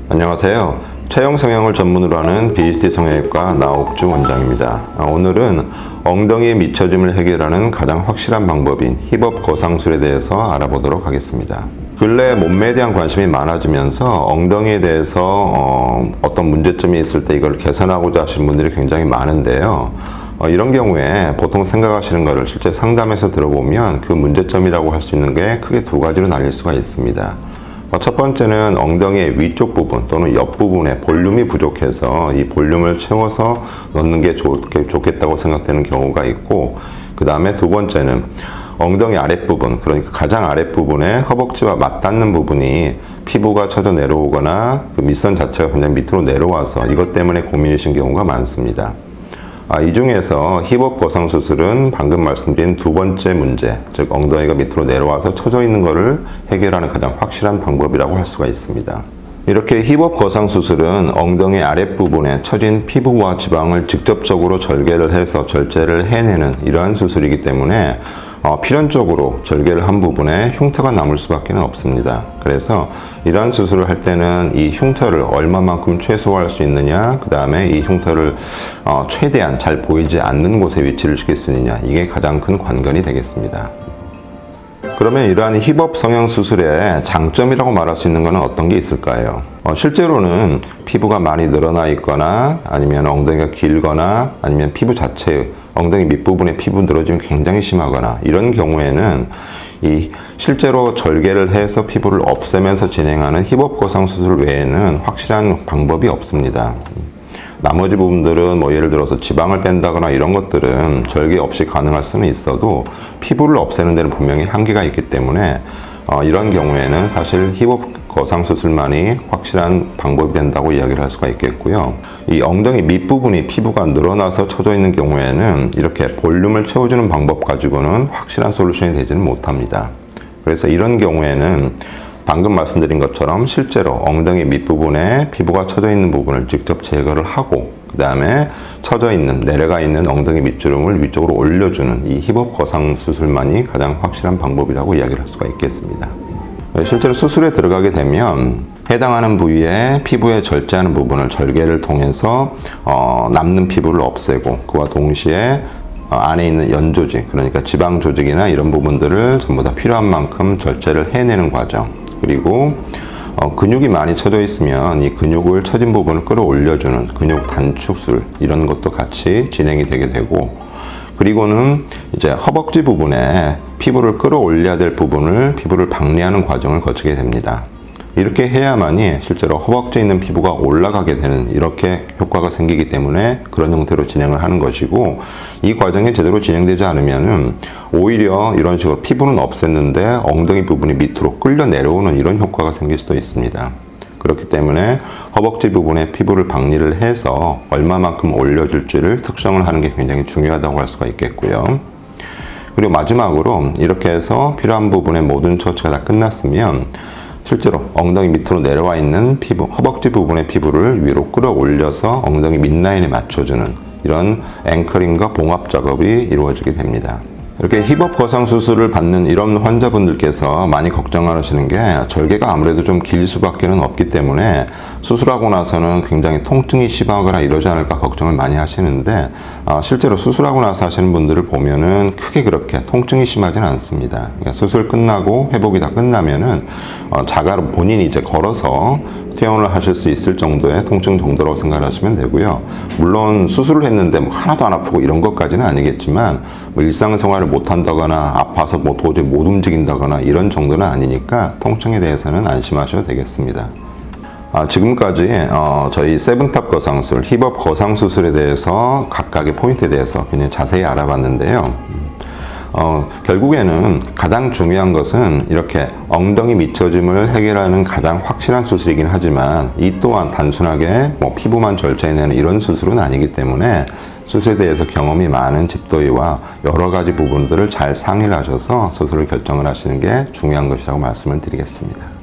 안녕하세요. 체형 성형을 전문으로 하는 BST 성형외과 나옥주 원장입니다. 오늘은 엉덩이의 미처짐을 해결하는 가장 확실한 방법인 힙업 거상술에 대해서 알아보도록 하겠습니다. 근래 몸매에 대한 관심이 많아지면서 엉덩이에 대해서 어떤 문제점이 있을 때 이걸 개선하고자 하시는 분들이 굉장히 많은데요. 이런 경우에 보통 생각하시는 것을 실제 상담에서 들어보면 그 문제점이라고 할 수 있는 게 크게 두 가지로 나뉠 수가 있습니다. 첫 번째는 엉덩이의 위쪽 부분 또는 옆 부분에 볼륨이 부족해서 이 볼륨을 채워서 넣는 게 좋겠다고 생각되는 경우가 있고, 그 다음에 두 번째는 엉덩이 아랫부분, 그러니까 가장 아랫부분에 허벅지와 맞닿는 부분이 피부가 처져 내려오거나 그 밑선 자체가 굉장히 밑으로 내려와서 이것 때문에 고민이신 경우가 많습니다. 이 중에서 힙업 거상 수술은 방금 말씀드린 두 번째 문제, 즉 엉덩이가 밑으로 내려와서 처져 있는 것을 해결하는 가장 확실한 방법이라고 할 수가 있습니다. 이렇게 힙업 거상 수술은 엉덩이 아랫부분에 처진 피부와 지방을 직접적으로 절개를 해서 절제를 해내는 이러한 수술이기 때문에 필연적으로 절개를 한 부분에 흉터가 남을 수밖에 없습니다. 그래서 이러한 수술을 할 때는 이 흉터를 얼마만큼 최소화할 수 있느냐, 그 다음에 이 흉터를 최대한 잘 보이지 않는 곳에 위치를 시킬 수 있느냐, 이게 가장 큰 관건이 되겠습니다. 그러면 이러한 힙업 성형 수술의 장점이라고 말할 수 있는 것은 어떤 게 있을까요? 실제로는 피부가 많이 늘어나 있거나 아니면 엉덩이가 길거나 아니면 피부 자체 엉덩이 밑부분에 피부 늘어짐이 굉장히 심하거나 이런 경우에는 실제로 절개를 해서 피부를 없애면서 진행하는 힙업 거상 수술 외에는 확실한 방법이 없습니다. 나머지 부분들은 예를 들어서 지방을 뺀다거나 이런 것들은 절개 없이 가능할 수는 있어도 피부를 없애는 데는 분명히 한계가 있기 때문에 이런 경우에는 사실 힙업 거상 수술만이 확실한 방법이 된다고 이야기를 할 수가 있겠고요. 이 엉덩이 밑부분이 피부가 늘어나서 처져 있는 경우에는 이렇게 볼륨을 채워주는 방법 가지고는 확실한 솔루션이 되지는 못합니다. 그래서 이런 경우에는 방금 말씀드린 것처럼 실제로 엉덩이 밑부분에 피부가 처져 있는 부분을 직접 제거를 하고 그 다음에 처져 있는, 내려가 있는 엉덩이 밑주름을 위쪽으로 올려주는 이 힙업 거상 수술만이 가장 확실한 방법이라고 이야기를 할 수가 있겠습니다. 실제로 수술에 들어가게 되면 해당하는 부위에 피부에 절제하는 부분을 절개를 통해서 남는 피부를 없애고 그와 동시에 안에 있는 연조직, 그러니까 지방 조직이나 이런 부분들을 전부 다 필요한 만큼 절제를 해내는 과정, 그리고 근육이 많이 처져 있으면 이 근육을 처진 부분을 끌어올려주는 근육 단축술, 이런 것도 같이 진행이 되게 되고, 그리고는 이제 허벅지 부분에 피부를 끌어올려야 될 부분을 피부를 박리하는 과정을 거치게 됩니다. 이렇게 해야만이 실제로 허벅지에 있는 피부가 올라가게 되는 이렇게 효과가 생기기 때문에 그런 형태로 진행을 하는 것이고, 이 과정이 제대로 진행되지 않으면은 오히려 이런 식으로 피부는 없앴는데 엉덩이 부분이 밑으로 끌려 내려오는 이런 효과가 생길 수도 있습니다. 그렇기 때문에 허벅지 부분에 피부를 박리를 해서 얼마만큼 올려줄지를 특정을 하는 게 굉장히 중요하다고 할 수가 있겠고요. 그리고 마지막으로 이렇게 해서 필요한 부분의 모든 처치가 다 끝났으면 실제로 엉덩이 밑으로 내려와 있는 피부, 허벅지 부분의 피부를 위로 끌어올려서 엉덩이 밑라인에 맞춰주는 이런 앵커링과 봉합 작업이 이루어지게 됩니다. 이렇게 힙업 거상 수술을 받는 이런 환자분들께서 많이 걱정하시는 게 절개가 아무래도 좀 길 수밖에 없기 때문에 수술하고 나서는 굉장히 통증이 심하거나 이러지 않을까 걱정을 많이 하시는데 실제로 수술하고 나서 하시는 분들을 보면은 크게 그렇게 통증이 심하지는 않습니다. 그러니까 수술 끝나고 회복이 다 끝나면은 자가로 본인이 이제 걸어서 퇴원을 하실 수 있을 정도의 통증 정도라고 생각하시면 되고요. 물론 수술을 했는데 하나도 안 아프고 이런 것까지는 아니겠지만 일상생활을 못 한다거나 아파서 도저히 못 움직인다거나 이런 정도는 아니니까 통증에 대해서는 안심하셔도 되겠습니다. 지금까지 저희 세븐탑 거상술, 힙업 거상 수술에 대해서 각각의 포인트에 대해서 굉장히 자세히 알아봤는데요. 결국에는 가장 중요한 것은 이렇게 엉덩이 미처짐을 해결하는 가장 확실한 수술이긴 하지만 이 또한 단순하게 피부만 절제해내는 이런 수술은 아니기 때문에 수술에 대해서 경험이 많은 집도의와 여러 가지 부분들을 잘 상의를 하셔서 수술을 결정을 하시는 게 중요한 것이라고 말씀을 드리겠습니다.